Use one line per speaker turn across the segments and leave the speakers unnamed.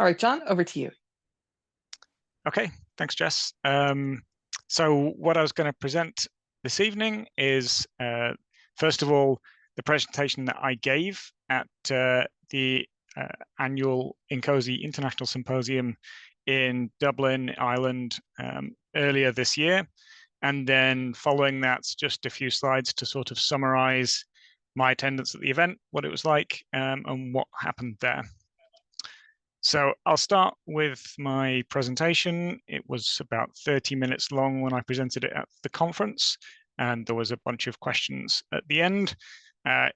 All right, John, over to you.
Okay, thanks, Jess. So what I was going to present this evening is, first of all, the presentation that I gave at the annual INCOSE International Symposium in Dublin, Ireland, earlier this year. And then following that, just a few slides to sort of summarize my attendance at the event, what it was like, and what happened there. So I'll start with my presentation. It was about 30 minutes long when I presented it at the conference, and there was a bunch of questions at the end.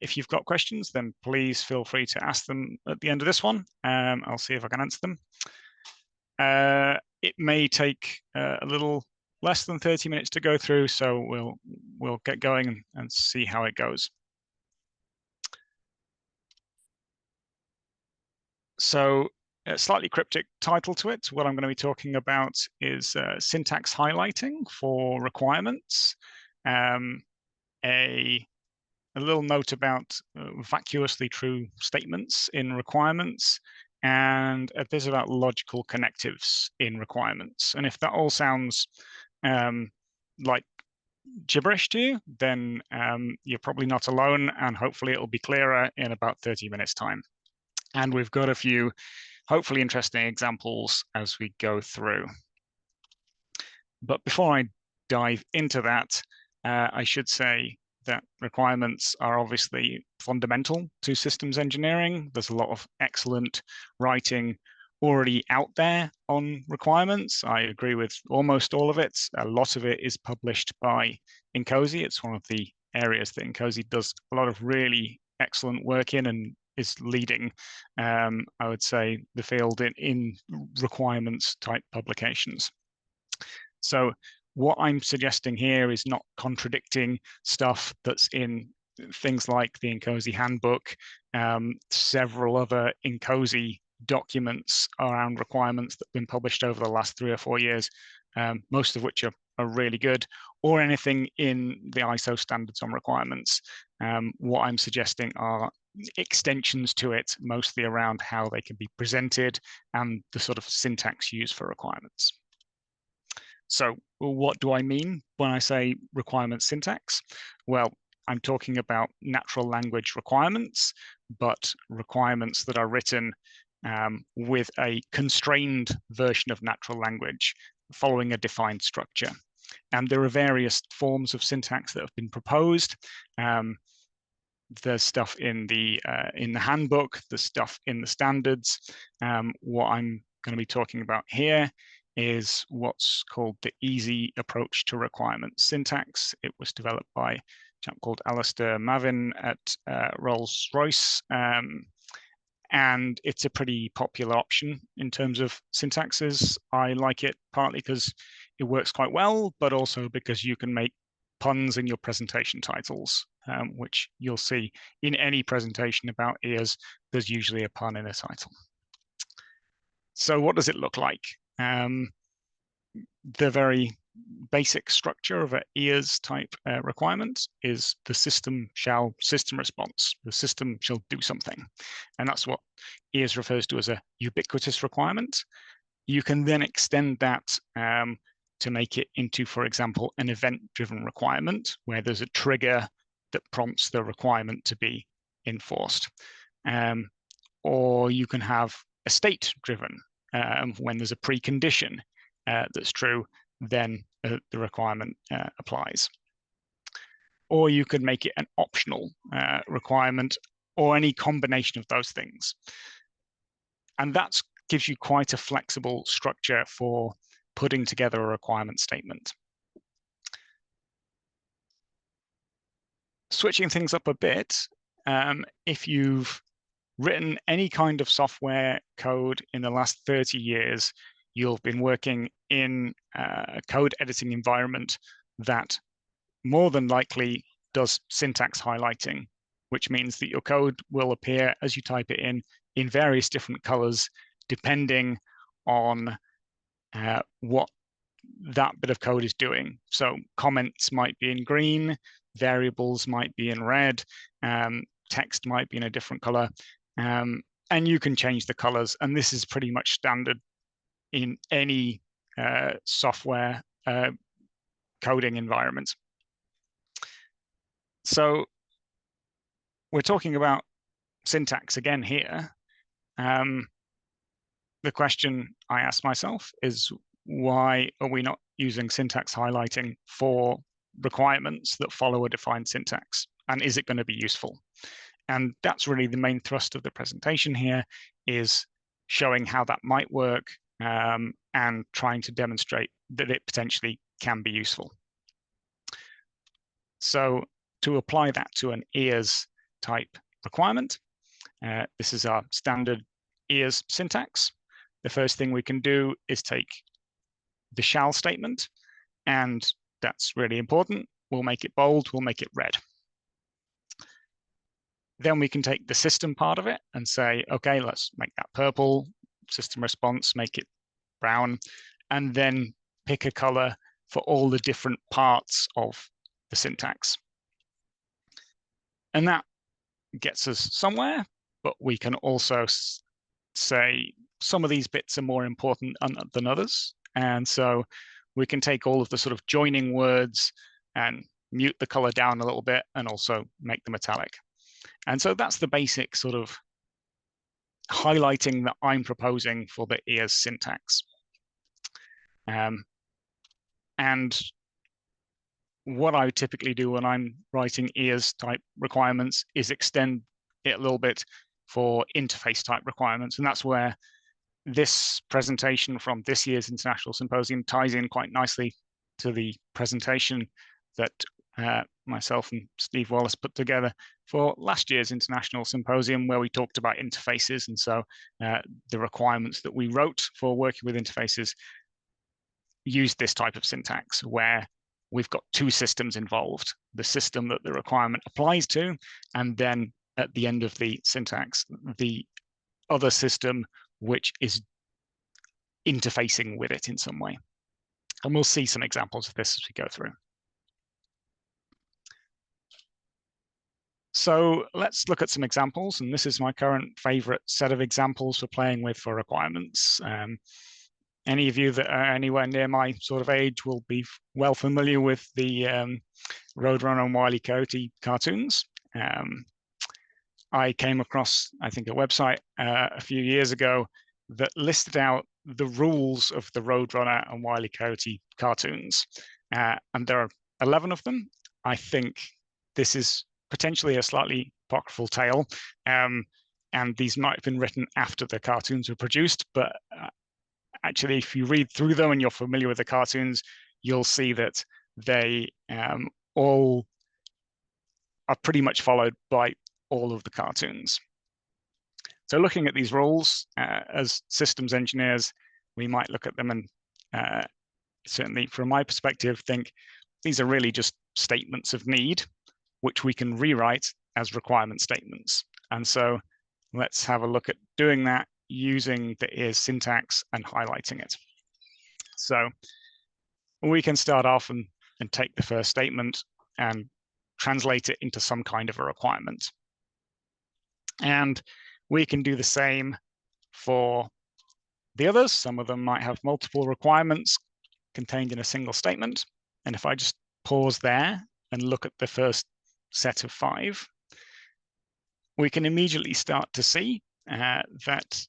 If you've got questions, then please feel free to ask them at the end of this one. I'll see if I can answer them. It may take a little less than 30 minutes to go through, so we'll get going and see how it goes. So a slightly cryptic title to it. What I'm going to be talking about is syntax highlighting for requirements, a little note about vacuously true statements in requirements, and a bit about logical connectives in requirements. And if that all sounds like gibberish to you, then you're probably not alone, and hopefully it'll be clearer in about 30 minutes time. And we've got a few hopefully interesting examples as we go through. But before I dive into that, I should say that requirements are obviously fundamental to systems engineering. There's a lot of excellent writing already out there on requirements. I agree with almost all of it. A lot of it is published by INCOSE. It's one of the areas that INCOSE does a lot of really excellent work in and is leading, I would say, the field in requirements type publications. So what I'm suggesting here is not contradicting stuff that's in things like the INCOSE handbook, several other INCOSE documents around requirements that have been published over the last 3 or 4 years, most of which are really good, or anything in the ISO standards on requirements. What I'm suggesting are extensions to it, mostly around how they can be presented and the sort of syntax used for requirements. So what do I mean when I say requirement syntax? Well, I'm talking about natural language requirements, but requirements that are written with a constrained version of natural language following a defined structure. And there are various forms of syntax that have been proposed. There's stuff in the handbook, there's stuff in the standards. What I'm going to be talking about here is what's called the easy approach to requirement syntax. It was developed by a chap called Alistair Mavin at Rolls-Royce, and it's a pretty popular option in terms of syntaxes. I like it partly because it works quite well, but also because you can make puns in your presentation titles, which you'll see in any presentation about EARS. There's usually a pun in a title. So what does it look like? The very basic structure of an EARS type requirement is the system response. The system shall do something. And that's what EARS refers to as a ubiquitous requirement. You can then extend that to make it into, for example, an event-driven requirement where there's a trigger that prompts the requirement to be enforced. Or you can have a state-driven, when there's a precondition that's true, then the requirement applies. Or you could make it an optional requirement, or any combination of those things. And that gives you quite a flexible structure for putting together a requirement statement. Switching things up a bit, if you've written any kind of software code in the last 30 years, you've been working in a code editing environment that more than likely does syntax highlighting, which means that your code will appear as you type it in various different colors, depending on what that bit of code is doing. So comments might be in green, variables might be in red, text might be in a different color. And you can change the colors, and this is pretty much standard in any software coding environment. So we're talking about syntax again here. The question I ask myself is, why are we not using syntax highlighting for requirements that follow a defined syntax? And is it going to be useful? And that's really the main thrust of the presentation here, is showing how that might work and trying to demonstrate that it potentially can be useful. So to apply that to an EARS type requirement, this is our standard EARS syntax. The first thing we can do is take the shall statement, and that's really important. We'll make it bold, we'll make it red. Then we can take the system part of it and say, okay, let's make that purple, system response, make it brown, and then pick a color for all the different parts of the syntax. And that gets us somewhere, but we can also say some of these bits are more important than others. And so we can take all of the sort of joining words and mute the color down a little bit and also make them metallic. And so that's the basic sort of highlighting that I'm proposing for the EARS syntax. And what I typically do when I'm writing EARS type requirements is extend it a little bit for interface type requirements. And that's where this presentation from this year's International Symposium ties in quite nicely to the presentation that myself and Steve Wallace put together for last year's International Symposium, where we talked about interfaces. And so the requirements that we wrote for working with interfaces used this type of syntax, where we've got two systems involved: the system that the requirement applies to, and then at the end of the syntax, the other system which is interfacing with it in some way. And we'll see some examples of this as we go through. So let's look at some examples, and this is my current favorite set of examples for playing with for requirements. Any of you that are anywhere near my sort of age will be well familiar with the Roadrunner and Wile E. Coyote cartoons. I came across, I think, a website a few years ago that listed out the rules of the Roadrunner and Wile E. Coyote cartoons. And there are 11 of them. I think this is potentially a slightly apocryphal tale. And these might have been written after the cartoons were produced, but actually, if you read through them and you're familiar with the cartoons, you'll see that they all are pretty much followed by all of the cartoons. So looking at these rules, as systems engineers, we might look at them and certainly from my perspective, think these are really just statements of need, which we can rewrite as requirement statements. And so let's have a look at doing that using the EARS syntax and highlighting it. So we can start off and take the first statement and translate it into some kind of a requirement. And we can do the same for the others. Some of them might have multiple requirements contained in a single statement. And if I just pause there and look at the first set of 5, we can immediately start to see that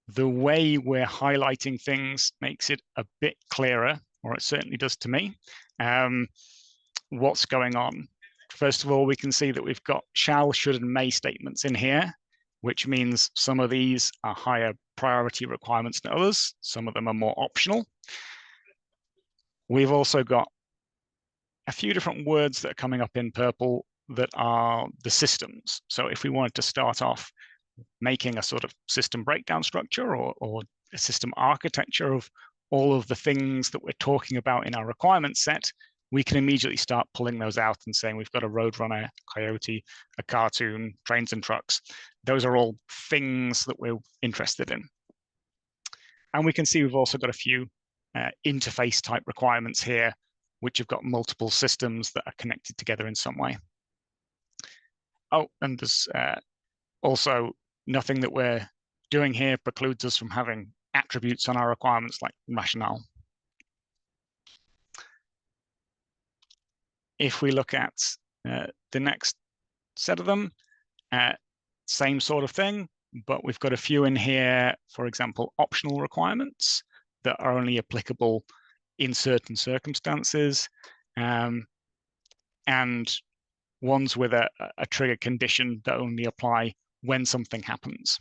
the way we're highlighting things makes it a bit clearer, or it certainly does to me, what's going on. First of all, we can see that we've got shall, should, and may statements in here, which means some of these are higher priority requirements than others. Some of them are more optional. We've also got a few different words that are coming up in purple that are the systems. So if we wanted to start off making a sort of system breakdown structure or a system architecture of all of the things that we're talking about in our requirement set, we can immediately start pulling those out and saying we've got a Roadrunner, Coyote, a cartoon, trains and trucks. Those are all things that we're interested in. And we can see we've also got a few interface type requirements here, which have got multiple systems that are connected together in some way. Oh, and there's also nothing that we're doing here precludes us from having attributes on our requirements like rationale. If we look at the next set of them, same sort of thing, but we've got a few in here, for example, optional requirements that are only applicable in certain circumstances, and ones with a trigger condition that only apply when something happens.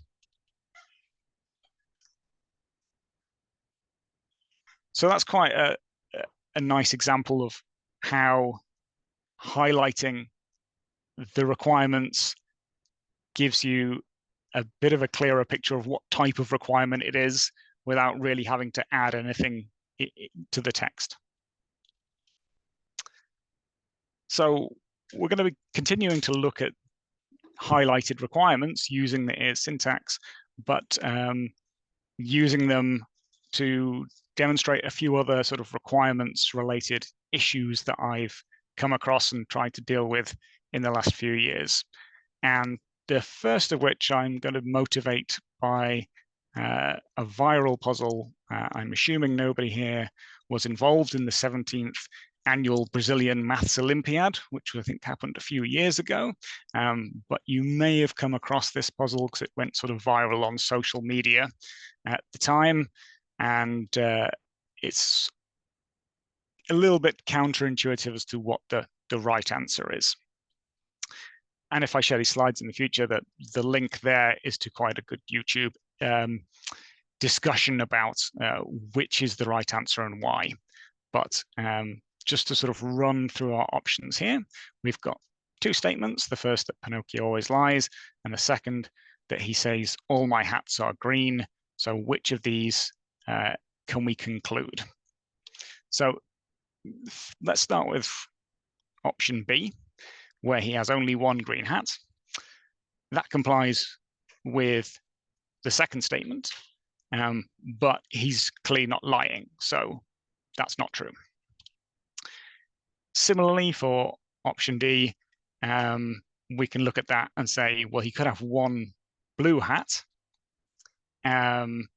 So that's quite a nice example of how highlighting the requirements gives you a bit of a clearer picture of what type of requirement it is without really having to add anything to the text. So we're going to be continuing to look at highlighted requirements using the EARS syntax, but using them to demonstrate a few other sort of requirements related issues that I've come across and tried to deal with in the last few years. And the first of which I'm going to motivate by a viral puzzle. I'm assuming nobody here was involved in the 17th annual Brazilian Maths Olympiad, which I think happened a few years ago. But you may have come across this puzzle because it went sort of viral on social media at the time. And it's a little bit counterintuitive as to what the right answer is. And if I share these slides in the future, that the link there is to quite a good YouTube discussion about which is the right answer and why. But just to sort of run through our options here, we've got two statements. The first, that Pinocchio always lies, and the second, that he says, all my hats are green. So which of these can we conclude? So let's start with option B, where he has only one green hat. That complies with the second statement, but he's clearly not lying, so that's not true. Similarly, for option D, we can look at that and say, well, he could have one blue hat, and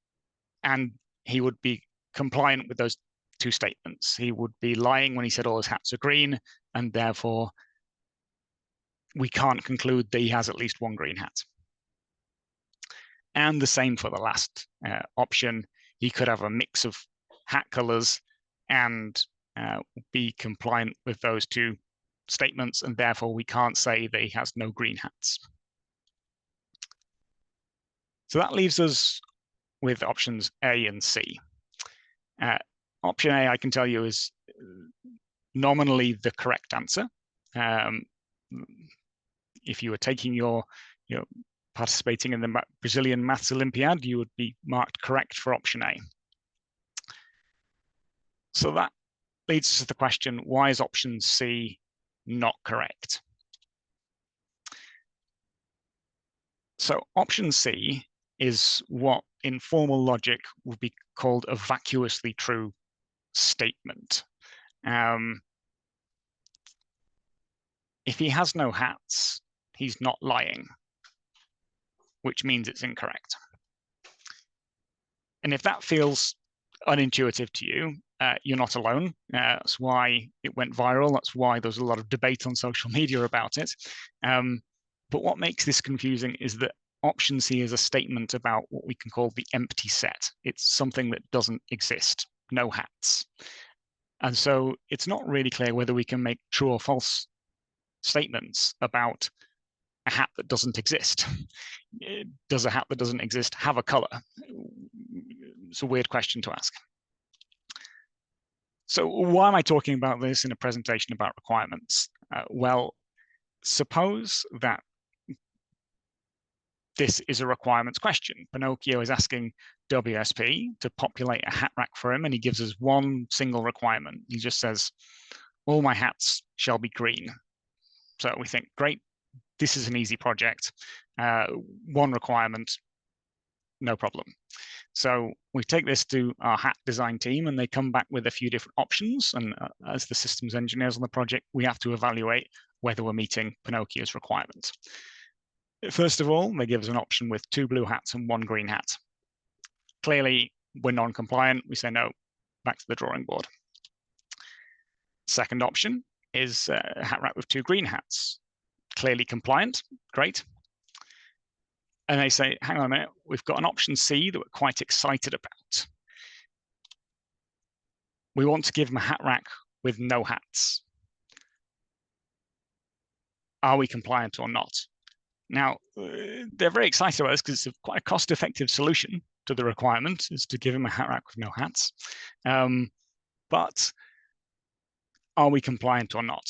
he would be compliant with those two statements. He would be lying when he said all his hats are green, and therefore we can't conclude that he has at least one green hat. And the same for the last option. He could have a mix of hat colors and be compliant with those two statements, and therefore we can't say that he has no green hats. So that leaves us with options A and C. Option A, I can tell you, is nominally the correct answer. If you were taking your participating in the Brazilian Maths Olympiad, you would be marked correct for option A. So that leads us to the question, why is option C not correct? So option C is what in formal logic would be called a vacuously true statement. If he has no hats, he's not lying, which means it's incorrect. And if that feels unintuitive to you, you're not alone. That's why it went viral. That's why there's a lot of debate on social media about it. But what makes this confusing is that option C is a statement about what we can call the empty set. It's something that doesn't exist, no hats. And so it's not really clear whether we can make true or false statements about a hat that doesn't exist. Does a hat that doesn't exist have a color? It's a weird question to ask. So why am I talking about this in a presentation about requirements? Well, suppose that this is a requirements question. Pinocchio is asking WSP to populate a hat rack for him, and he gives us one single requirement. He just says, all my hats shall be green. So we think, great, this is an easy project. One requirement, no problem. So we take this to our hat design team, and they come back with a few different options. And as the systems engineers on the project, we have to evaluate whether we're meeting Pinocchio's requirements. First of all, they give us an option with 2 blue hats and 1 green hat. Clearly, we're non-compliant. We say no, back to the drawing board. Second option is a hat rack with 2 green hats. Clearly compliant, great. And they say, hang on a minute, we've got an option C that we're quite excited about. We want to give them a hat rack with no hats. Are we compliant or not? Now, they're very excited about this because it's quite a cost-effective solution to the requirement, is to give them a hat rack with no hats. But are we compliant or not?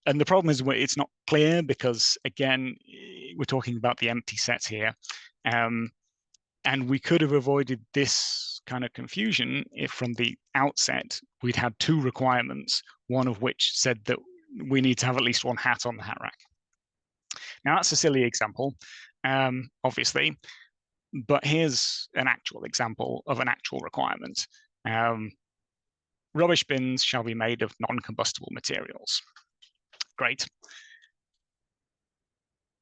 And the problem is it's not clear because, again, we're talking about the empty set here. And we could have avoided this kind of confusion if from the outset we'd had 2 requirements, one of which said that we need to have at least 1 hat on the hat rack. Now, that's a silly example, obviously, but here's an actual example of an actual requirement. Rubbish bins shall be made of non-combustible materials. Great.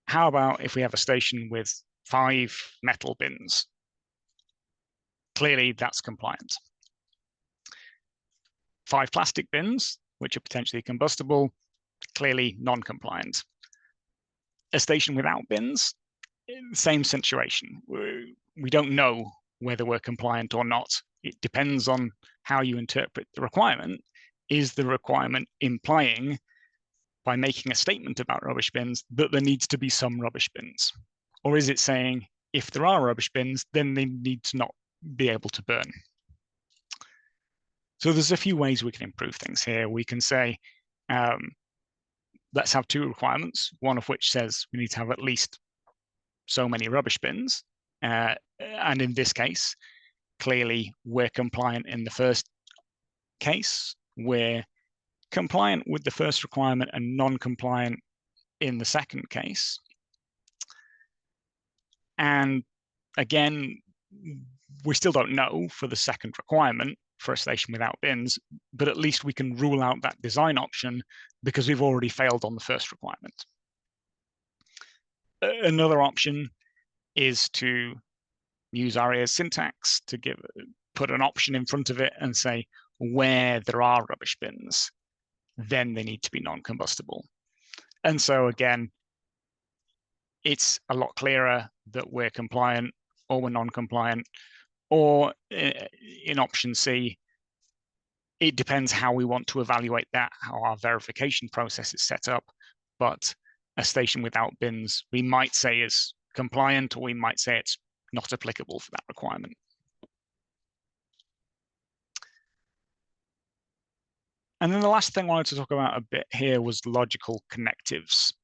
How about if we have a station with 5 metal bins? Clearly, that's compliant. 5 plastic bins, which are potentially combustible, clearly non-compliant. A station without bins, same situation. We don't know whether we're compliant or not. It depends on how you interpret the requirement. Is the requirement implying, by making a statement about rubbish bins, that there needs to be some rubbish bins? Or is it saying, if there are rubbish bins, then they need to not be able to burn? So there's a few ways we can improve things here. We can say, let's have 2 requirements, one of which says we need to have at least so many rubbish bins. And in this case, clearly we're compliant in the first case. We're compliant with the first requirement and non-compliant in the second case. And again, we still don't know for the second requirement for a station without bins, but at least we can rule out that design option because we've already failed on the first requirement. Another option is to use our EARS syntax to put an option in front of it and say where there are rubbish bins, then they need to be non-combustible. And so again, it's a lot clearer that we're compliant or we're non-compliant. Or in option C, it depends how we want to evaluate that, how our verification process is set up. But a station without bins, we might say is compliant, or we might say it's not applicable for that requirement. And then the last thing I wanted to talk about a bit here was logical connectives.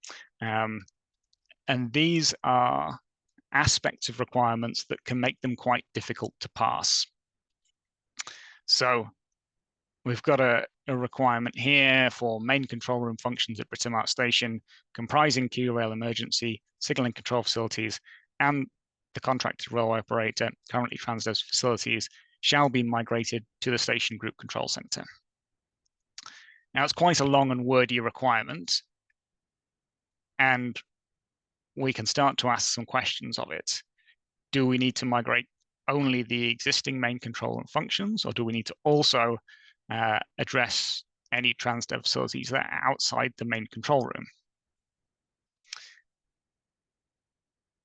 And these are aspects of requirements that can make them quite difficult to pass. So we've got a requirement here for main control room functions at Britomart Station, comprising queue rail emergency, signalling control facilities, and the contracted railway operator, currently Transdev's facilities, shall be migrated to the station group control center. Now, it's quite a long and wordy requirement, and we can start to ask some questions of it. Do we need to migrate only the existing main control room functions, or do we need to also address any Transdev facilities that are outside the main control room?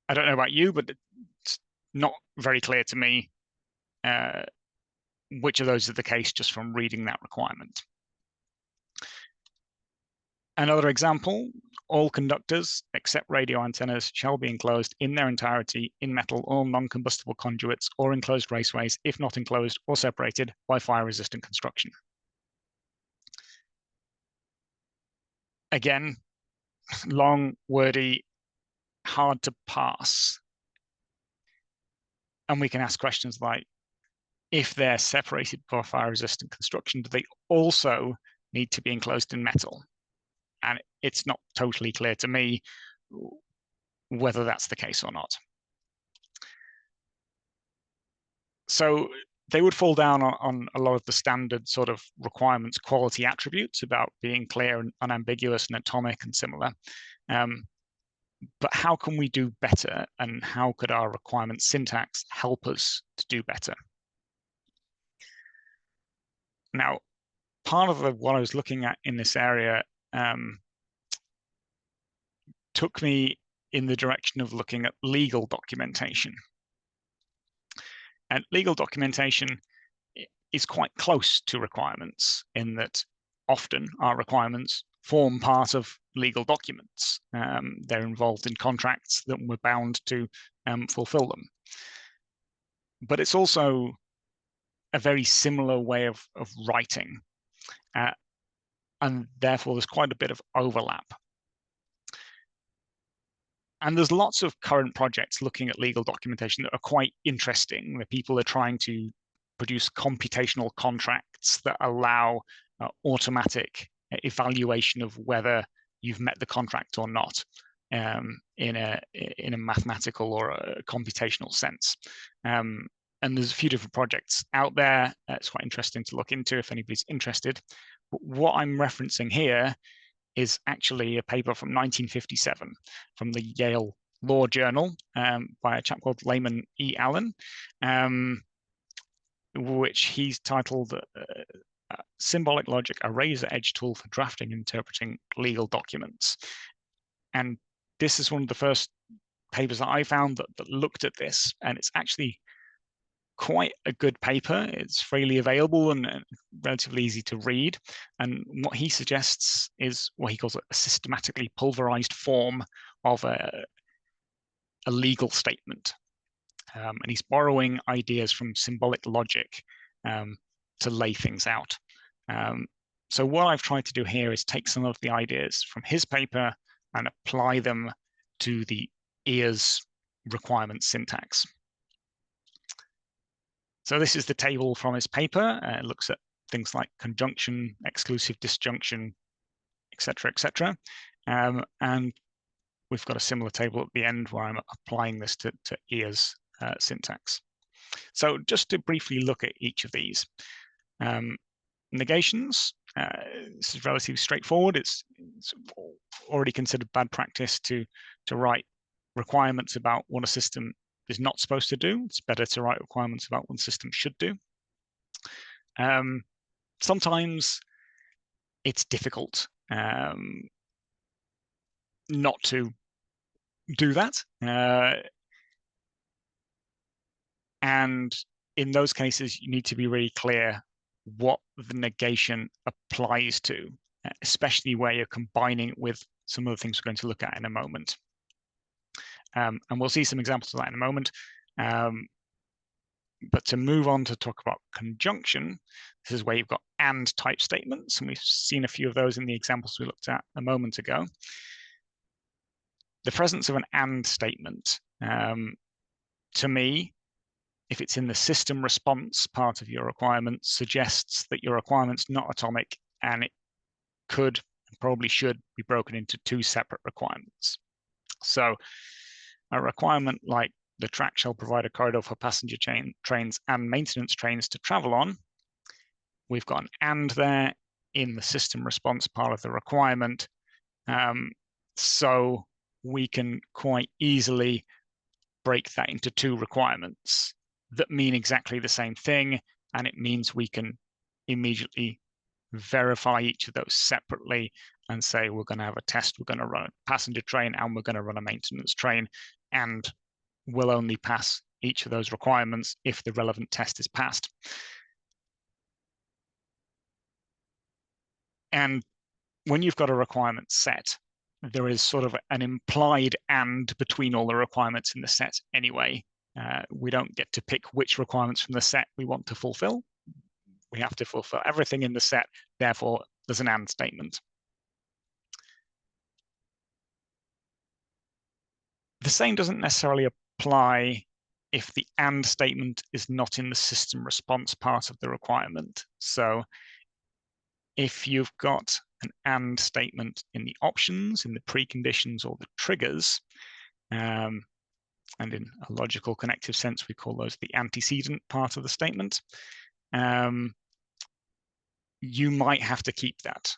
I don't know about you, but it's not very clear to me which of those are the case just from reading that requirement. Another example, all conductors except radio antennas shall be enclosed in their entirety in metal or non-combustible conduits or enclosed raceways, if not enclosed or separated by fire-resistant construction. Again, long, wordy, hard to pass. And we can ask questions like, if they're separated by fire-resistant construction, do they also need to be enclosed in metal? And it's not totally clear to me whether that's the case or not. So they would fall down on a lot of the standard sort of requirements quality attributes about being clear and unambiguous and atomic and similar. But how can we do better, and how could our requirement syntax help us to do better? Now, part of what I was looking at in this area took me in the direction of looking at legal documentation. And legal documentation is quite close to requirements in that often our requirements form part of legal documents. They're involved in contracts that we're bound to fulfill them. But it's also a very similar way of writing. And therefore, there's quite a bit of overlap. And there's lots of current projects looking at legal documentation that are quite interesting, where people are trying to produce computational contracts that allow automatic evaluation of whether you've met the contract or not in a mathematical or a computational sense. And there's a few different projects out there. It's quite interesting to look into if anybody's interested. But what I'm referencing here is actually a paper from 1957 from the Yale Law Journal by a chap called Layman E. Allen, which he's titled Symbolic Logic, a Razor-Edge Tool for Drafting and Interpreting Legal Documents. And this is one of the first papers that I found that looked at this, and it's actually quite a good paper. It's freely available and relatively easy to read. And what he suggests is what he calls a systematically pulverized form of a legal statement. And he's borrowing ideas from symbolic logic to lay things out. So what I've tried to do here is take some of the ideas from his paper and apply them to the EARS requirement syntax. So this is the table from his paper. It looks at things like conjunction, exclusive disjunction, etc., etc. And we've got a similar table at the end where I'm applying this to EARS syntax. So just to briefly look at each of these. Negations, this is relatively straightforward. It's already considered bad practice to write requirements about what a system is not supposed to do. It's better to write requirements about what the system should do. Sometimes it's difficult not to do that. And in those cases, you need to be really clear what the negation applies to, especially where you're combining it with some of the things we're going to look at in a moment. And we'll see some examples of that in a moment. But to move on to talk about conjunction, this is where you've got and type statements, and we've seen a few of those in the examples we looked at a moment ago. The presence of an and statement, to me, if it's in the system response part of your requirement, suggests that your requirement's not atomic, and it could and probably should be broken into two separate requirements. So a requirement like the track shall provide a corridor for passenger trains and maintenance trains to travel on. We've got an and there in the system response part of the requirement. So we can quite easily break that into two requirements that mean exactly the same thing. And it means we can immediately verify each of those separately and say, we're going to have a test, we're going to run a passenger train, and we're going to run a maintenance train. And we'll only pass each of those requirements if the relevant test is passed. And when you've got a requirement set, there is sort of an implied and between all the requirements in the set anyway. We don't get to pick which requirements from the set we want to fulfill. We have to fulfill everything in the set, therefore there's an and statement. The same doesn't necessarily apply if the and statement is not in the system response part of the requirement. So if you've got an and statement in the options, in the preconditions, or the triggers, and in a logical connective sense, we call those the antecedent part of the statement, you might have to keep that.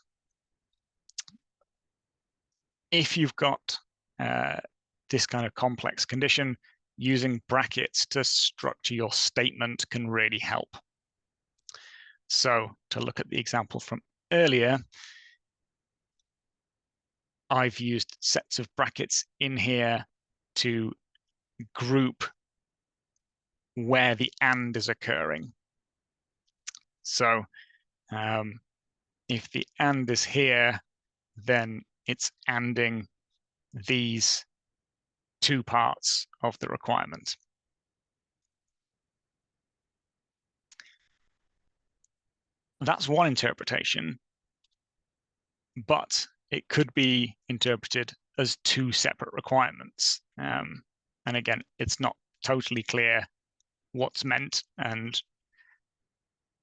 If you've got this kind of complex condition, using brackets to structure your statement can really help. So to look at the example from earlier, I've used sets of brackets in here to group where the and is occurring. So if the and is here, then it's anding these two parts of the requirement. That's one interpretation, but it could be interpreted as two separate requirements. And again, it's not totally clear what's meant, and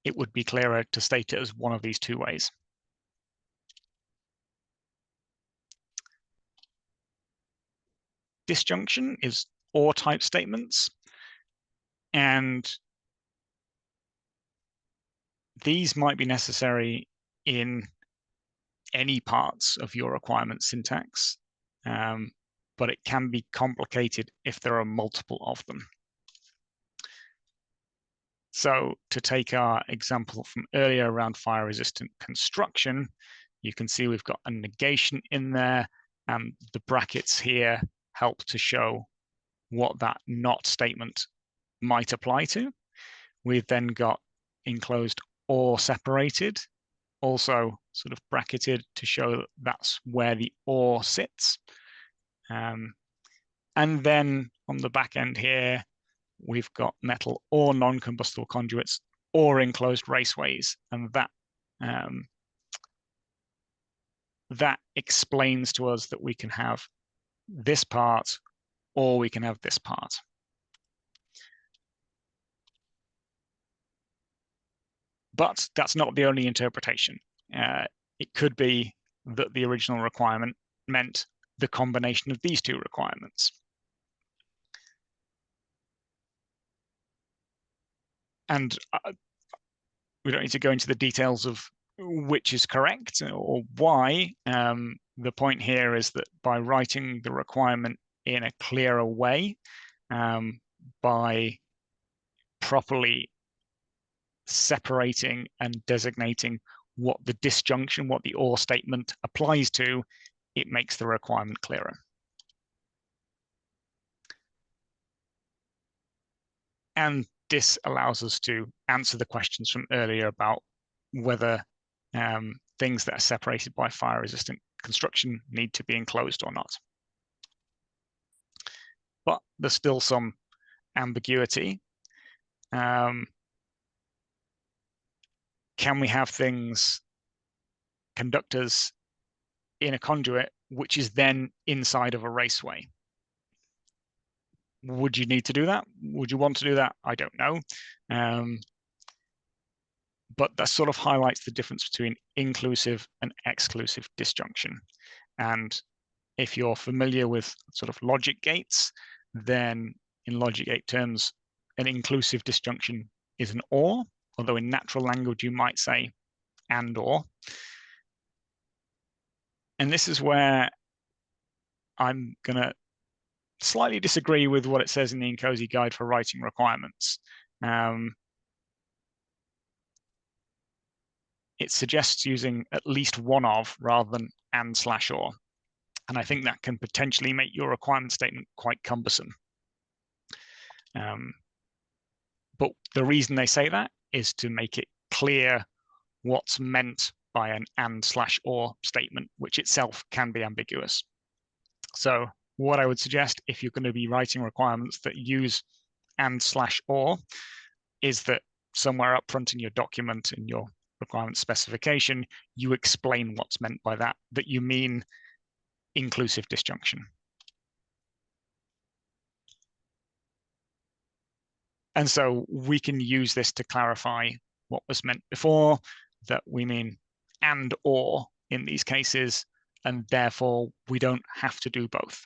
it would be clearer to state it as one of these two ways. Disjunction is or type statements, and these might be necessary in any parts of your requirement syntax, but it can be complicated if there are multiple of them. So to take our example from earlier around fire-resistant construction, you can see we've got a negation in there, and the brackets here help to show what that not statement might apply to. We've then got enclosed or separated, also sort of bracketed to show that that's where the or sits. And then on the back end here, we've got metal or non-combustible conduits or enclosed raceways, and that explains to us that we can have this part or we can have this part. But that's not the only interpretation. It could be that the original requirement meant the combination of these two requirements. And we don't need to go into the details of which is correct or why. The point here is that by writing the requirement in a clearer way, by properly separating and designating what the disjunction, what the or statement applies to, it makes the requirement clearer. And this allows us to answer the questions from earlier about whether things that are separated by fire-resistant construction need to be enclosed or not. But there's still some ambiguity. Can we have things, conductors in a conduit, which is then inside of a raceway? Would you need to do that? Would you want to do that? I don't know. But that sort of highlights the difference between inclusive and exclusive disjunction. And if you're familiar with sort of logic gates, then in logic gate terms, an inclusive disjunction is an or, although in natural language you might say and or. And this is where I'm going to slightly disagree with what it says in the INCOSE guide for writing requirements. It suggests using at least one of rather than and/or. And I think that can potentially make your requirement statement quite cumbersome. But the reason they say that is to make it clear what's meant by an and/or statement, which itself can be ambiguous. So what I would suggest if you're going to be writing requirements that use and/or is that somewhere up front in your document, in your requirement specification, you explain what's meant by that, that you mean inclusive disjunction. And so we can use this to clarify what was meant before, that we mean and or in these cases, and therefore we don't have to do both.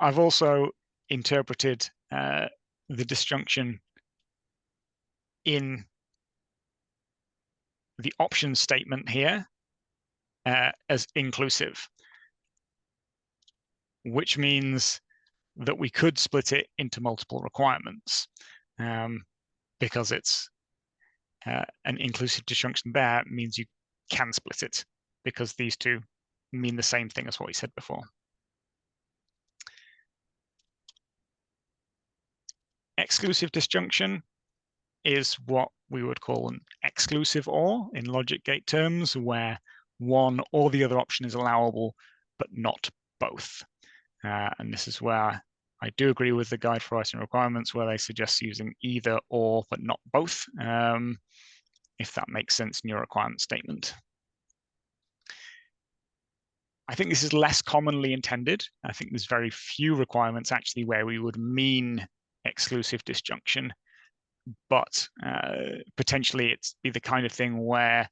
I've also interpreted the disjunction in the options statement here as inclusive, which means that we could split it into multiple requirements, because it's an inclusive disjunction there means you can split it, because these two mean the same thing as what we said before. Exclusive disjunction is what we would call an exclusive OR in logic gate terms, where one or the other option is allowable, but not both. And this is where I do agree with the guide for writing requirements, where they suggest using either or, but not both, if that makes sense in your requirement statement. I think this is less commonly intended. I think there's very few requirements actually where we would mean exclusive disjunction, but potentially it's be the kind of thing where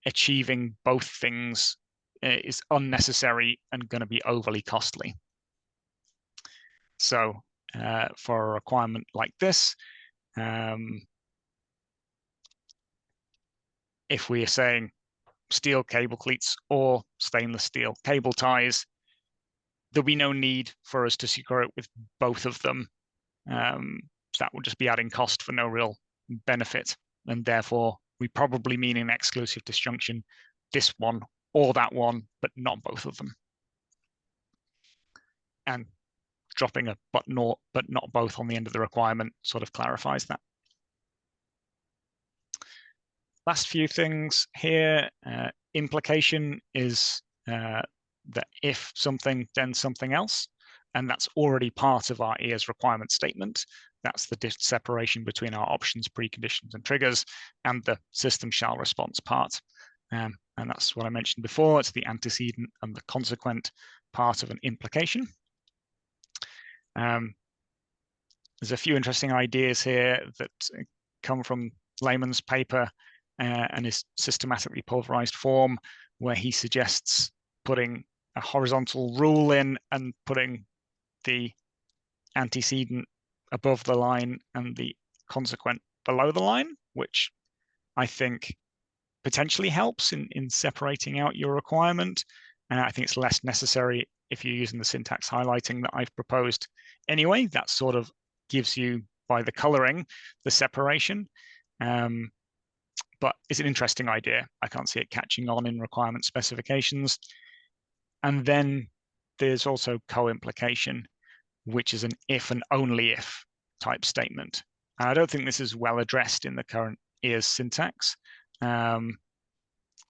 achieving both things is unnecessary and going to be overly costly. So for a requirement like this, if we are saying steel cable cleats or stainless steel cable ties, there'll be no need for us to secure it with both of them. That will just be adding cost for no real benefit. And therefore, we probably mean in exclusive disjunction, this one or that one, but not both of them. And dropping a but not both on the end of the requirement sort of clarifies that. Last few things here. Implication is that if something, then something else. And that's already part of our EARS requirement statement. That's the separation between our options, preconditions, and triggers, and the system shall response part. And that's what I mentioned before. It's the antecedent and the consequent part of an implication. There's a few interesting ideas here that come from Lehman's paper and his systematically pulverized form, where he suggests putting a horizontal rule in and putting the antecedent above the line and the consequent below the line, which I think potentially helps in separating out your requirement. And I think it's less necessary if you're using the syntax highlighting that I've proposed anyway. That sort of gives you, by the coloring, the separation. But it's an interesting idea. I can't see it catching on in requirement specifications. And then there's also co-implication, which is an if and only if type statement. And I don't think this is well addressed in the current EARS syntax.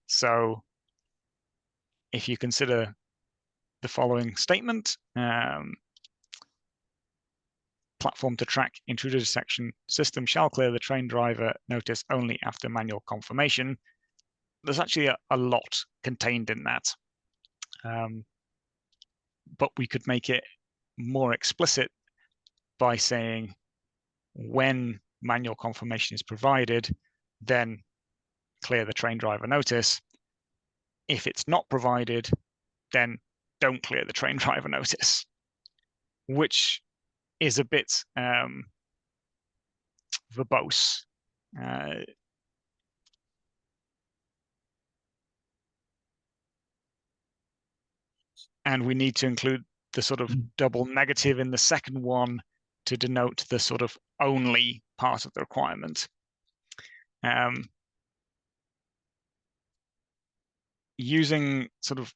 So if you consider the following statement, platform to track intruder detection, system shall clear the train driver notice only after manual confirmation. There's actually a lot contained in that. But we could make it more explicit by saying when manual confirmation is provided, then clear the train driver notice. If it's not provided, then don't clear the train driver notice, which is a bit verbose. And we need to include the sort of double negative in the second one to denote the sort of only part of the requirement. Using sort of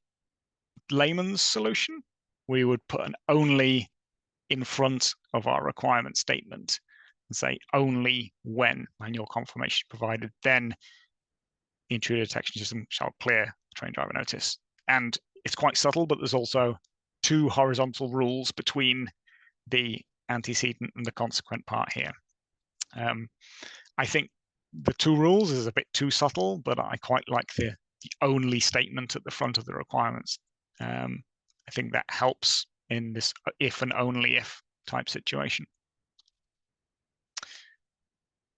Lehman's solution, we would put an only in front of our requirement statement and say only when manual confirmation provided, then the intruder detection system shall clear the train driver notice. And it's quite subtle, but there's also two horizontal rules between the antecedent and the consequent part here. I think the two rules is a bit too subtle, but I quite like the only statement at the front of the requirements. I think that helps in this if and only if type situation.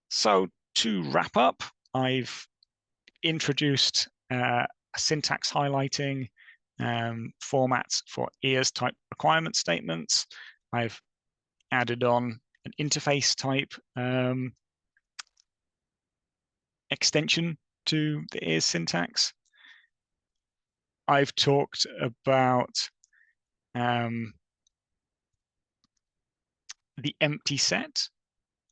So to wrap up, I've introduced a syntax highlighting formats for EARS type requirement statements. I've added on an interface type extension to the EARS syntax. I've talked about the empty set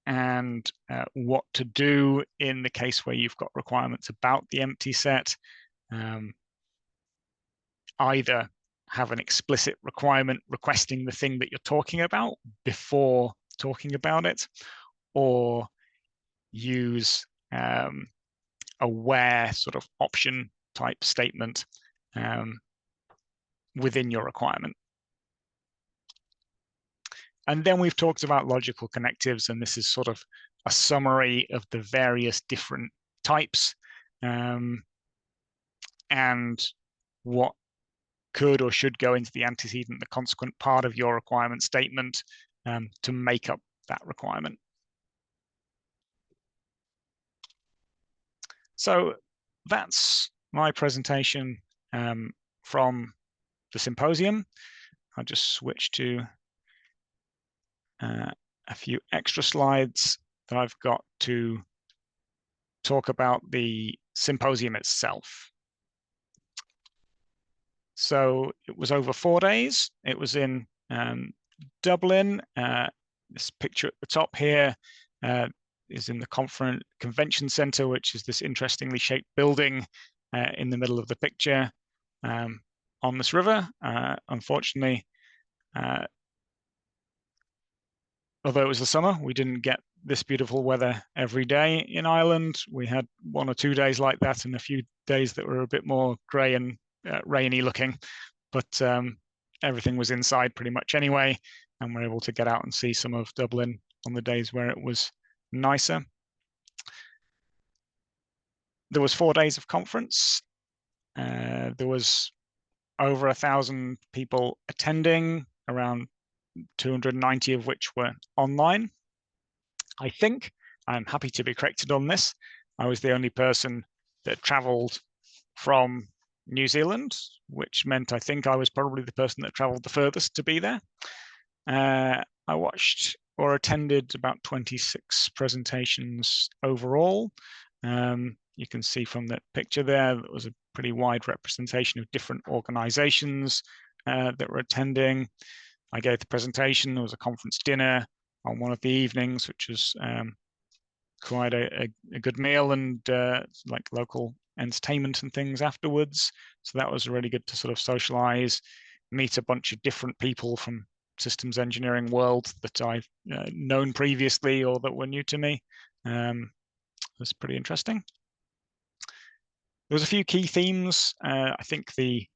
and what to do in the case where you've got requirements about the empty set. Either have an explicit requirement requesting the thing that you're talking about before talking about it, or use a where sort of option type statement within your requirement. And then we've talked about logical connectives, and this is sort of a summary of the various different types and what could or should go into the antecedent, the consequent part of your requirement statement to make up that requirement. So that's my presentation from the symposium. I'll just switch to a few extra slides that I've got to talk about the symposium itself. So it was over 4 days. It was in Dublin. This picture at the top here is in the convention center, which is this interestingly shaped building in the middle of the picture on this river. Unfortunately, although it was the summer, we didn't get this beautiful weather every day in Ireland. We had 1 or 2 days like that and a few days that were a bit more grey and rainy looking, but everything was inside pretty much anyway, and we're able to get out and see some of Dublin on the days where it was nicer. There was 4 days of conference. There was over 1,000 people attending, around 290 of which were online. I think, I'm happy to be corrected on this, I was the only person that traveled from New Zealand, which meant I think I was probably the person that traveled the furthest to be there. I watched or attended about 26 presentations overall. You can see from that picture there, that was a pretty wide representation of different organizations that were attending. I gave the presentation. There was a conference dinner on one of the evenings, which was quite a good meal, and like local entertainment and things afterwards. So that was really good to sort of socialize, meet a bunch of different people from systems engineering world that I've known previously or that were new to me. It was pretty interesting. There was a few key themes. I think the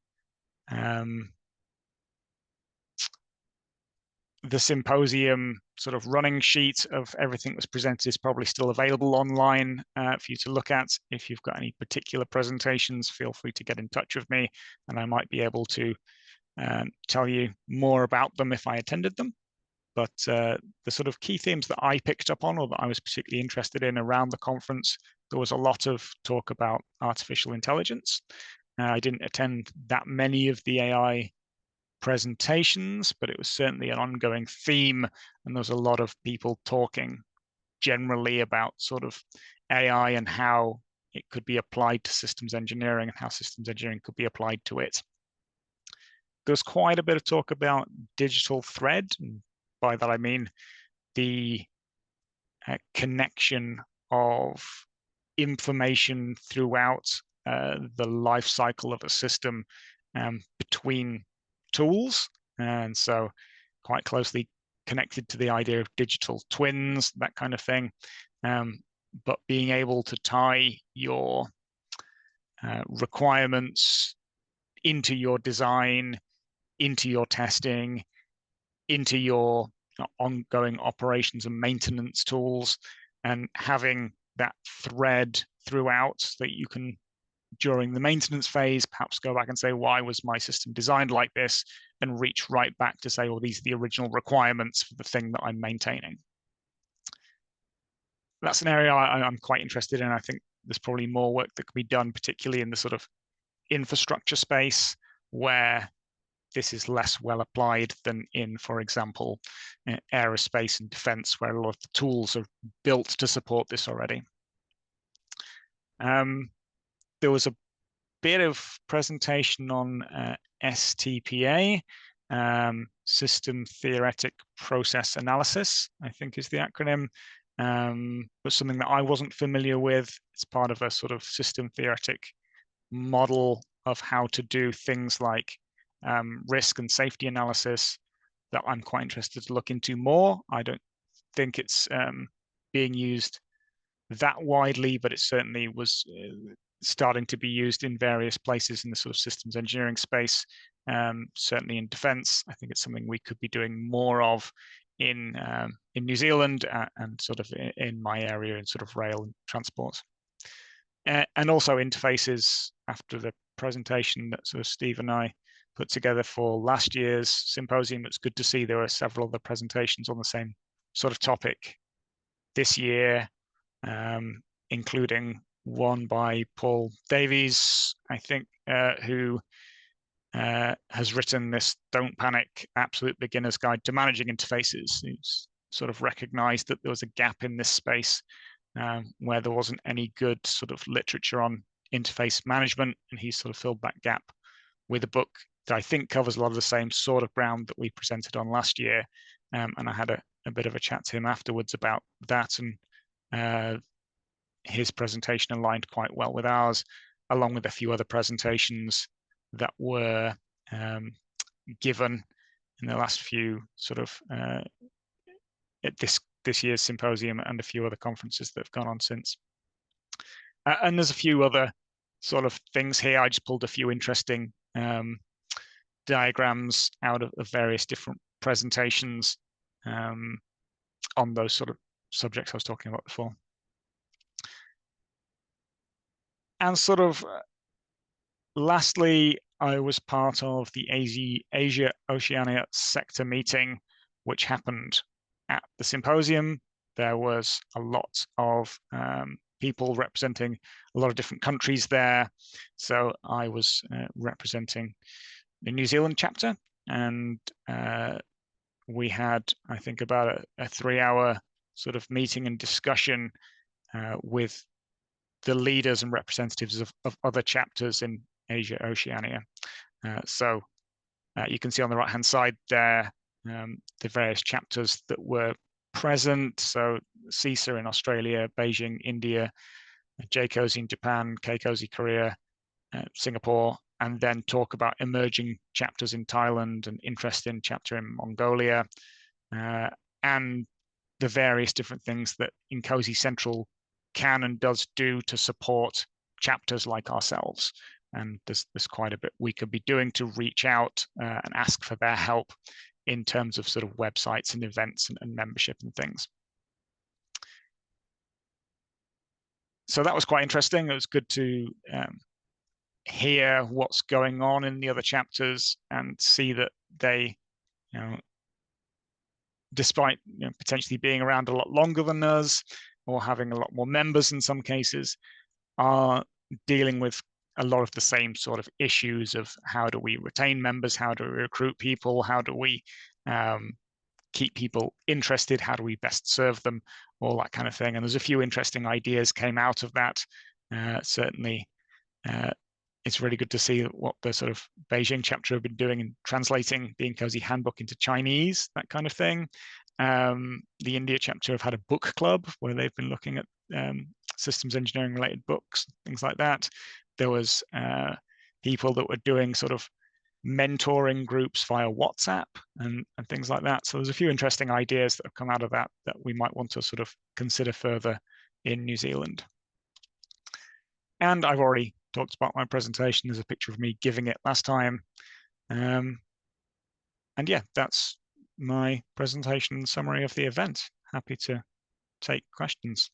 symposium sort of running sheet of everything that was presented is probably still available online for you to look at. If you've got any particular presentations, feel free to get in touch with me, and I might be able to tell you more about them if I attended them. But the sort of key themes that I picked up on, or that I was particularly interested in around the conference, there was a lot of talk about artificial intelligence. I didn't attend that many of the AI presentations, but it was certainly an ongoing theme, and there was a lot of people talking generally about sort of AI and how it could be applied to systems engineering and how systems engineering could be applied to it. There was quite a bit of talk about digital thread, and by that I mean the connection of information throughout the life cycle of a system between tools, and so quite closely connected to the idea of digital twins, that kind of thing, but being able to tie your requirements into your design, into your testing, into your ongoing operations and maintenance tools, and having that thread throughout so that you can, during the maintenance phase, perhaps go back and say, why was my system designed like this? And reach right back to say, well, these are the original requirements for the thing that I'm maintaining. That's an area I'm quite interested in. I think there's probably more work that could be done, particularly in the sort of infrastructure space, where this is less well applied than in, for example, aerospace and defense, where a lot of the tools are built to support this already. There was a bit of presentation on STPA, System Theoretic Process Analysis, I think is the acronym, but something that I wasn't familiar with. It's part of a sort of system theoretic model of how to do things like risk and safety analysis that I'm quite interested to look into more. I don't think it's being used that widely, but it certainly was starting to be used in various places in the sort of systems engineering space, certainly in defense. I think it's something we could be doing more of in New Zealand and sort of in my area in sort of rail and transport. And also interfaces after the presentation that sort of Steve and I put together for last year's symposium. It's good to see there were several other presentations on the same sort of topic this year, including one by Paul Davies, I think, who has written this Don't Panic, Absolute Beginner's Guide to Managing Interfaces. He's sort of recognized that there was a gap in this space where there wasn't any good sort of literature on interface management, and he sort of filled that gap with a book that I think covers a lot of the same sort of ground that we presented on last year. And I had a bit of a chat to him afterwards about that, and his presentation aligned quite well with ours, along with a few other presentations that were given in the last few sort of at this year's symposium and a few other conferences that have gone on since. And there's a few other sort of things here. I just pulled a few interesting diagrams out of various different presentations on those sort of subjects I was talking about before. And sort of lastly, I was part of the Asia-Oceania sector meeting, which happened at the symposium. There was a lot of people representing a lot of different countries there. So I was representing the New Zealand chapter, and we had, I think, about a 3-hour sort of meeting and discussion with the leaders and representatives of other chapters in Asia Oceania. So you can see on the right hand side there the various chapters that were present. So CISA in Australia, Beijing, India, JCOSI in Japan, KCOSI Korea, Singapore, and then talk about emerging chapters in Thailand and interest in chapter in Mongolia, and the various different things that INCOSE Central can and does do to support chapters like ourselves. And there's quite a bit we could be doing to reach out and ask for their help in terms of sort of websites and events and membership and things. So that was quite interesting. It was good to hear what's going on in the other chapters and see that they, despite potentially being around a lot longer than us or having a lot more members in some cases, are dealing with a lot of the same sort of issues of how do we retain members, how do we recruit people, how do we keep people interested, how do we best serve them, all that kind of thing. And there's a few interesting ideas came out of that. Certainly, it's really good to see what the sort of Beijing chapter have been doing in translating the INCOSE handbook into Chinese, that kind of thing. The India chapter have had a book club where they've been looking at systems engineering related books, things like that. There was people that were doing sort of mentoring groups via WhatsApp and things like that. So there's a few interesting ideas that have come out of that that we might want to sort of consider further in New Zealand. And I've already talked about my presentation. There's a picture of me giving it last time. And yeah, that's my presentation summary of the event. Happy to take questions.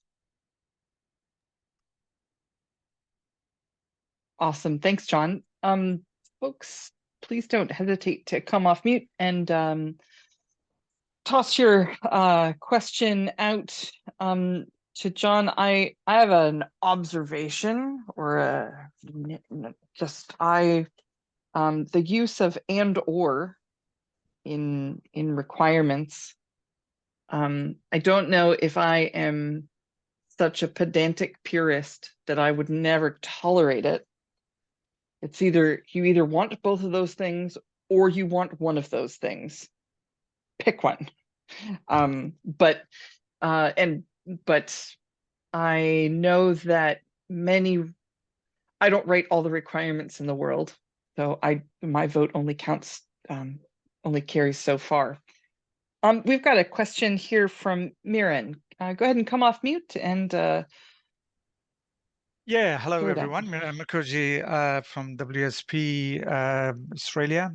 Awesome. Thanks, John. Folks, please don't hesitate to come off mute and toss your question out to John. I have an observation or the use of and or in requirements. I don't know if I am such a pedantic purist that I would never tolerate it. It's either you either want both of those things or you want one of those things. Pick one. But I know that I don't write all the requirements in the world, so my vote only counts, only carries so far. We've got a question here from Miran. Go ahead and come off mute and
Yeah, hello
share that.
everyone. I'm Mukherjee from WSP Australia,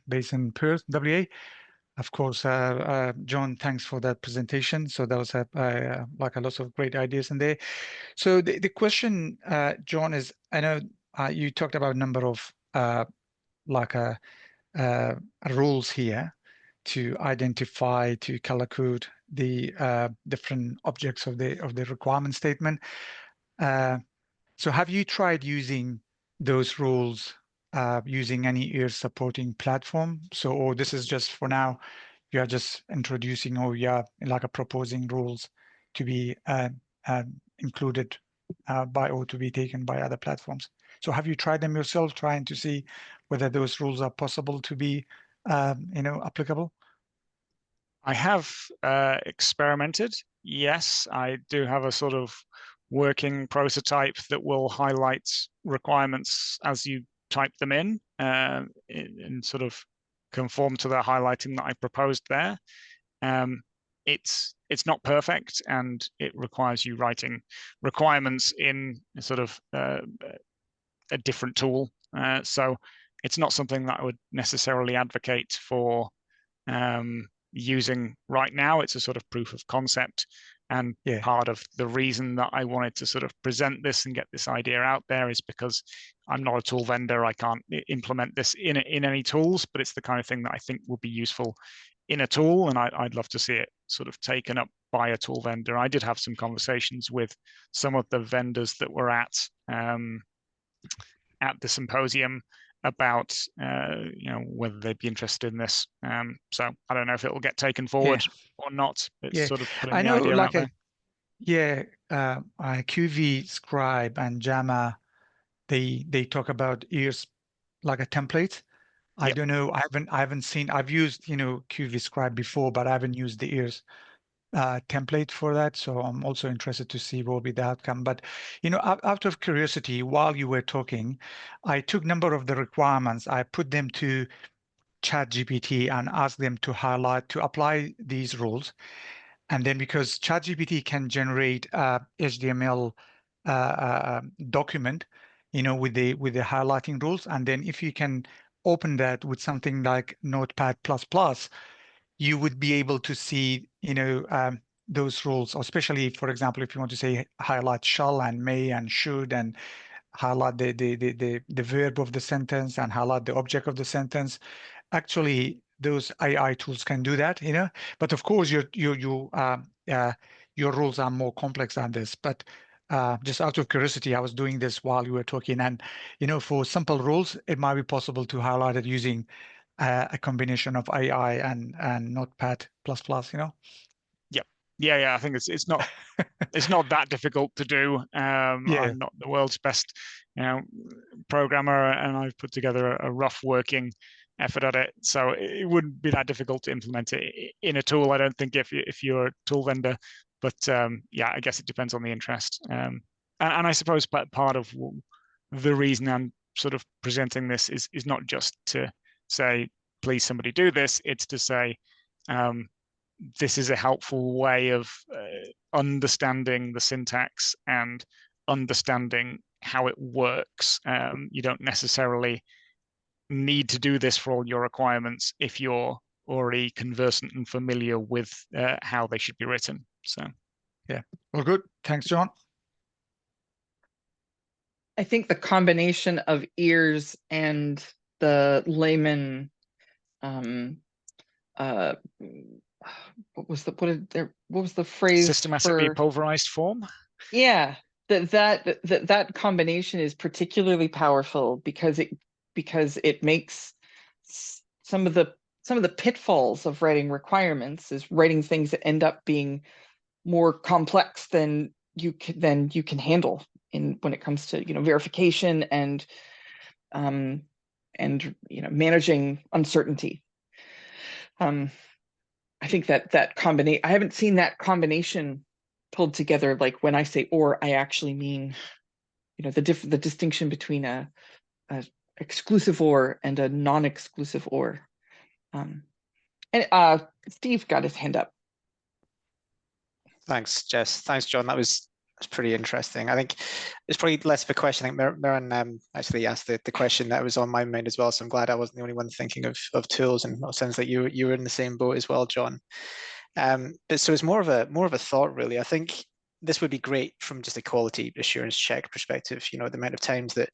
based in Perth, WA. Of course, John, thanks for that presentation. So that was like a lot of great ideas in there. So the question, John, is I know you talked about a number of like rules here to identify, to color code the different objects of the requirement statement. So have you tried using those rules using any EARS supporting platform? So, or this is just for now, you are just introducing or you are like a proposing rules to be included by or to be taken by other platforms. So have you tried them yourself, trying to see whether those rules are possible to be, applicable?
I have experimented. Yes, I do have a sort of working prototype that will highlight requirements as you type them in and sort of conform to the highlighting that I proposed there. It's not perfect, and it requires you writing requirements in sort of a different tool. So it's not something that I would necessarily advocate for using right now. It's a sort of proof of concept, and part of the reason that I wanted to sort of present this and get this idea out there is because I'm not a tool vendor. I can't implement this in any tools, but it's the kind of thing that I think will be useful in a tool, and I'd love to see it sort of taken up by a tool vendor. I did have some conversations with some of the vendors that were at the symposium about whether they'd be interested in this. So I don't know if it will get taken forward or not. It's sort of putting the idea out there.
QV Scribe and JAMA, they talk about EARS like a template. I don't know. I haven't seen. I've used QV Scribe before, but I haven't used the EARS template for that. So I'm also interested to see what will be the outcome. But out of curiosity, while you were talking, I took a number of the requirements. I put them to ChatGPT and asked them to apply these rules. And then because ChatGPT can generate HTML document, with the highlighting rules, and then if you can open that with something like Notepad++, you would be able to see, those rules, especially, for example, if you want to say highlight shall and may and should, and highlight the verb of the sentence and highlight the object of the sentence. Actually, those AI tools can do that, But of course, your rules are more complex than this. But just out of curiosity, I was doing this while you were talking, and for simple rules, it might be possible to highlight it using a combination of AI and Notepad++,
Yep. Yeah. I think it's not it's not that difficult to do. I'm not the world's best, programmer, and I've put together a rough working effort at it, so it wouldn't be that difficult to implement it in a tool. I don't think if you're a tool vendor, but I guess it depends on the interest. And I suppose part of the reason I'm sort of presenting this is not just to say, please somebody do this. It's to say, this is a helpful way of understanding the syntax and understanding how it works. You don't necessarily need to do this for all your requirements if you're already conversant and familiar with how they should be written. So,
well, good. Thanks, John.
I think the combination of EARS and the layman, what was the phrase?
Systematically pulverized form.
Yeah, that combination is particularly powerful because it makes some of the pitfalls of writing requirements is writing things that end up being more complex than you can handle when it comes to verification and and managing uncertainty. I think that combination, I haven't seen that combination pulled together. Like when I say "or," I actually mean, the distinction between a exclusive "or" and a non-exclusive "or." And Steve got his hand up.
Thanks, Jess. Thanks, John. That's pretty interesting. I think it's probably less of a question. I think Maren actually asked the question that was on my mind as well. So I'm glad I wasn't the only one thinking of tools, and it sounds like you were in the same boat as well, John. But so it's more of a thought, really. I think this would be great from just a quality assurance check perspective. The amount of times that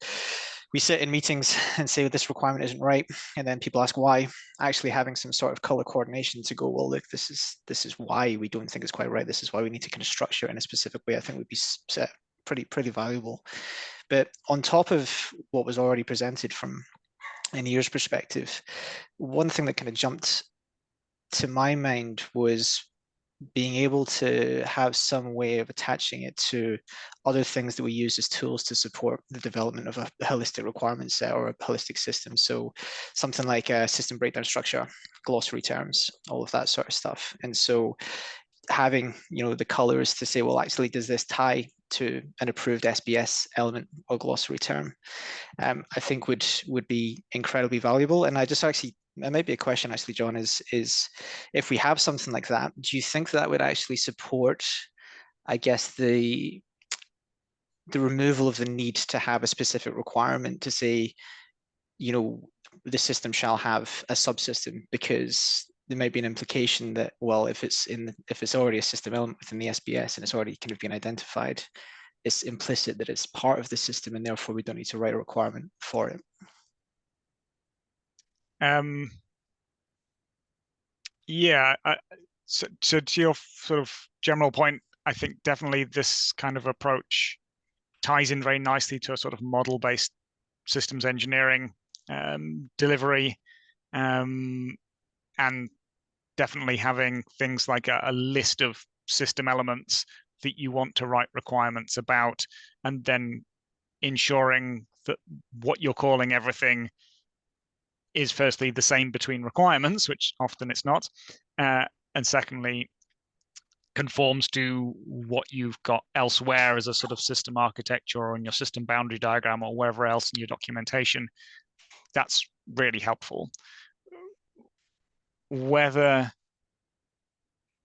we sit in meetings and say, well, this requirement isn't right, and then people ask why. Actually having some sort of color coordination to go, well, look, this is why we don't think it's quite right. This is why we need to kind of structure it in a specific way. I think would be pretty valuable. But on top of what was already presented from an EARS perspective, one thing that kind of jumped to my mind was being able to have some way of attaching it to other things that we use as tools to support the development of a holistic requirement set or a holistic system. So something like a system breakdown structure, glossary terms, all of that sort of stuff. And so having, the colors to say, well, actually, does this tie to an approved SBS element or glossary term? I think would be incredibly valuable. And I just actually, it might be a question actually, John, is if we have something like that, do you think that would actually support, I guess, the removal of the need to have a specific requirement to say, the system shall have a subsystem, because there may be an implication that, well, if it's already a system element within the SBS and it's already kind of been identified, it's implicit that it's part of the system, and therefore we don't need to write a requirement for it.
Yeah, so to your sort of general point, I think definitely this kind of approach ties in very nicely to a sort of model-based systems engineering delivery, and definitely having things like a list of system elements that you want to write requirements about, and then ensuring that what you're calling everything is firstly the same between requirements, which often it's not, and secondly conforms to what you've got elsewhere as a sort of system architecture or in your system boundary diagram or wherever else in your documentation. That's really helpful. Whether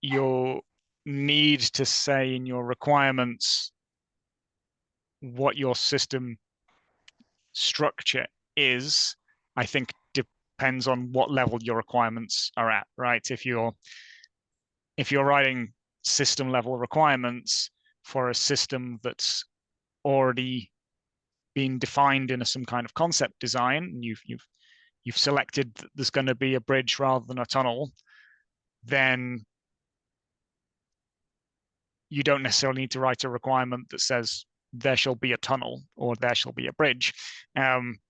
you need to say in your requirements what your system structure is, I think depends on what level your requirements are at, right? If you're writing system level requirements for a system that's already been defined in some kind of concept design, and you've selected that there's going to be a bridge rather than a tunnel, then you don't necessarily need to write a requirement that says there shall be a tunnel or there shall be a bridge,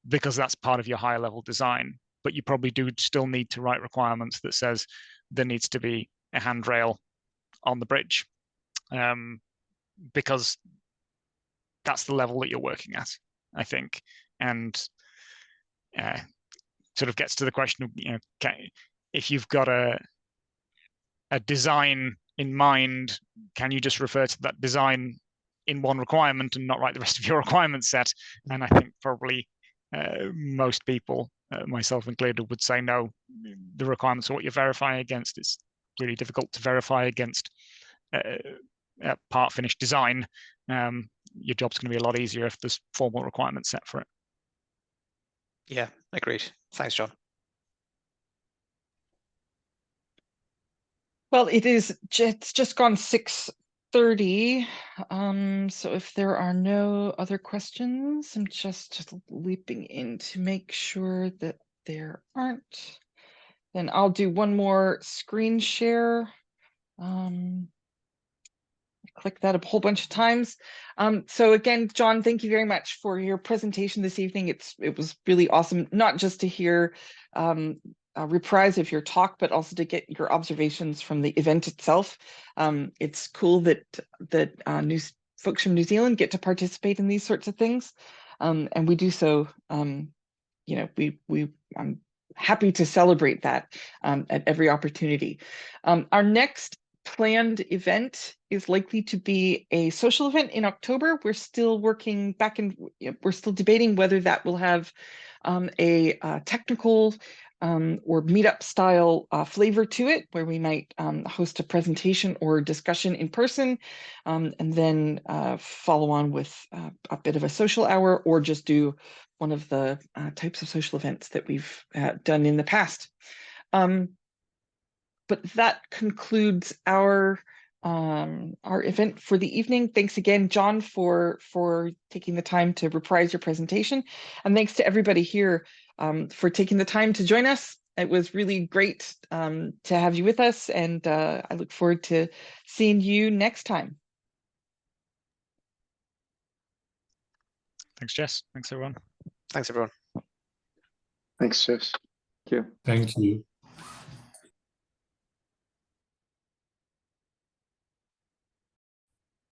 because that's part of your higher level design. But you probably do still need to write requirements that says there needs to be a handrail on the bridge, because that's the level that you're working at, I think. And sort of gets to the question of, if you've got a design in mind, can you just refer to that design in one requirement and not write the rest of your requirement set? And I think probably most people, myself included, would say no. The requirements are what you're verifying against. It's really difficult to verify against part finished design. Your job's going to be a lot easier if there's formal requirements set for it.
Yeah, agreed. Thanks, John.
Well, it's just gone 6:30. So if there are no other questions, I'm just leaping in to make sure that there aren't. Then I'll do one more screen share. Click that a whole bunch of times. So again, John, thank you very much for your presentation this evening. It was really awesome, not just to hear a reprise of your talk, but also to get your observations from the event itself. It's cool that folks from New Zealand get to participate in these sorts of things, and we do so you know, I'm happy to celebrate that at every opportunity. Our next planned event is likely to be a social event in October. We're still working back and we're still debating whether that will have a technical or meetup style flavor to it, where we might host a presentation or discussion in person, and then follow on with a bit of a social hour, or just do one of the types of social events that we've done in the past. But that concludes our event for the evening. Thanks again, John, for taking the time to reprise your presentation, and thanks to everybody here for taking the time to join us. It was really great to have you with us, and I look forward to seeing you next time.
Thanks, Jess. Thanks, everyone.
Thanks, everyone.
Thanks, Jess. Thank you.
Thank you.